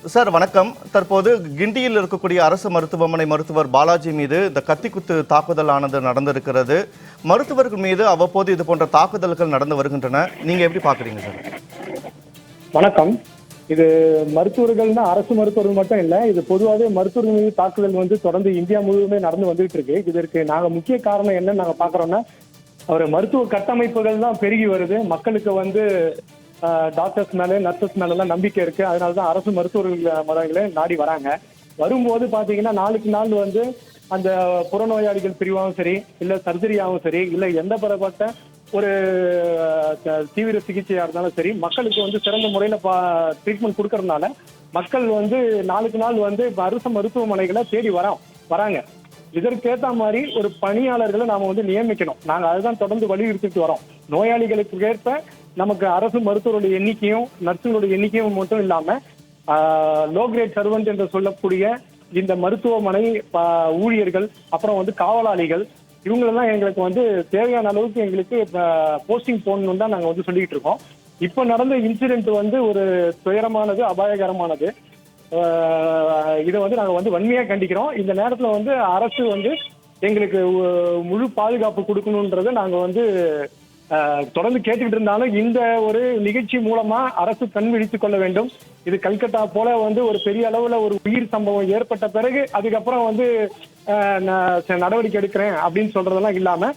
Sir வணக்கம். தற்போது கிண்டியில் இருக்கக்கூடிய அரசு மருத்துவமனை மருத்துவர் பாலாஜி மீது இந்த கத்திக்குத்து தாக்குதல் ஆனது நடந்திருக்கிறது. மருத்துவர்கள் மீது அவ்வப்போது இது போன்ற தாக்குதல்கள் நடந்து வருகின்றன. நீங்க எப்படி பாக்குறீங்க சார்? வணக்கம். இது மருத்துவர்கள்னா அரசு மருத்துவர்கள் மட்டும் இல்ல, இது பொதுவாகவே மருத்துவர்கள் மீது தாக்குதல் தொடர்ந்து இந்தியா முழுவதுமே நடந்து வந்துட்டு இருக்கு. இதற்கு நாங்க முக்கிய காரணம் என்னன்னு நாங்க பாக்குறோம்னா, ஒரு மருத்துவ கட்டமைப்புகள் தான் பெருகி வருது. மக்களுக்கு டாக்டர்ஸ் மேல நர்சஸ் மேல எல்லாம் நம்பிக்கை இருக்கு. அதனாலதான் அரசு மருத்துவர்கள் முறைகளை நாடி வராங்க. வரும்போது பாத்தீங்கன்னா நாளுக்கு நாள் அந்த புறநோயாளிகள் பிரிவாகவும் சரி, இல்ல சர்ஜரியாகவும் சரி, இல்ல எந்த பெறப்பட்ட ஒரு தீவிர சிகிச்சையா இருந்தாலும் சரி, மக்களுக்கு சிறந்த முறையில ட்ரீட்மெண்ட் கொடுக்கறதுனால மக்கள் நாளுக்கு நாள் அரசு மருத்துவமனைகளை தேடி வராங்க. இதற்கேற்ற மாதிரி ஒரு பணியாளர்களை நாம நியமிக்கணும். நாங்க அதுதான் தொடர்ந்து வலியுறுத்திட்டு வரோம். நோயாளிகளுக்கு ஏற்ப நமக்கு அரசு மருத்துவருடைய எண்ணிக்கையும் நர்சுகளுடைய எண்ணிக்கையும் மட்டும் இல்லாம லோ கிரேட் சர்வெண்ட் என்று சொல்லக்கூடிய இந்த மருத்துவமனை ஊழியர்கள், அப்புறம் காவலாளிகள், இவங்களெல்லாம் எங்களுக்கு தேவையான அளவுக்கு எங்களுக்கு போஸ்டிங் போடணும்னு தான் நாங்க சொல்லிட்டு இருக்கோம். இப்ப நடந்த இன்சிடென்ட் ஒரு துயரமானது, அபாயகரமானது. இதை நாங்க வன்மையா கண்டிக்கிறோம். இந்த நேரத்துல அரசு எங்களுக்கு முழு பாதுகாப்பு கொடுக்கணும்ன்றதை நாங்க தொடர்ந்து கேட்டுக்கிட்டு இருந்தாலும், இந்த ஒரு நிகழ்ச்சி மூலமா அரசு கண் விழித்துக் கொள்ள வேண்டும். இது கல்கத்தா போல ஒரு பெரிய அளவுல ஒரு உயிர் சம்பவம் ஏற்பட்ட பிறகு அதுக்கப்புறம் நடவடிக்கை எடுக்கிறேன் அப்படின்னு சொல்றதெல்லாம் இல்லாம,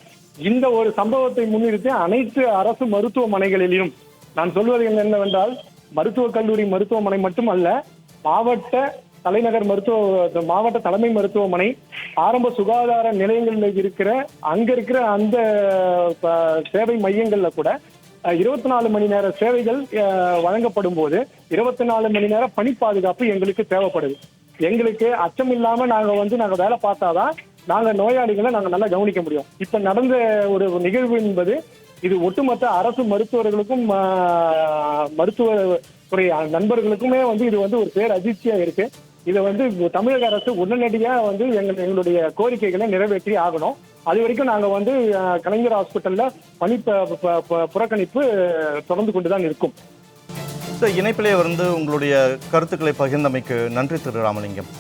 இந்த ஒரு சம்பவத்தை முன்னிறுத்தி அனைத்து அரசு மருத்துவமனைகளிலும் நான் சொல்வது என்னவென்றால், மருத்துவக் கல்லூரி மருத்துவமனை மட்டுமல்ல, மாவட்ட தலைநகர் மாவட்ட தலைமை மருத்துவமனை, ஆரம்ப சுகாதார நிலையங்களில் அங்க இருக்கிற அந்த சேவை மையங்கள்ல கூட 24 மணி நேர சேவைகள் வழங்கப்படும் போது 24 மணி நேர பணி பாதுகாப்பு எங்களுக்கு தேவைப்படுது. எங்களுக்கு அச்சம் இல்லாம நாங்க வேலை பார்த்தாதான் நாங்க நோயாளிகளை நாங்க நல்லா கவனிக்க முடியும். இப்ப நடந்த ஒரு நிகழ்வு என்பது இது ஒட்டுமொத்த அரசு மருத்துவர்களுக்கும் மருத்துவ துறை நண்பர்களுக்குமே இது ஒரு பேர் அதிர்ச்சியா இருக்கு. இதை தமிழக அரசு உடனடியா எங்களுடைய கோரிக்கைகளை நிறைவேற்றி ஆகணும். அது வரைக்கும் நாங்க கலைஞர் ஹாஸ்பிட்டல்ல பணி புறக்கணிப்பு தொடர்ந்து கொண்டுதான் இருக்கும். இணைப்பிலே உங்களுடைய கருத்துக்களை பகிர்ந்தமைக்கு நன்றி திரு ராமலிங்கம்.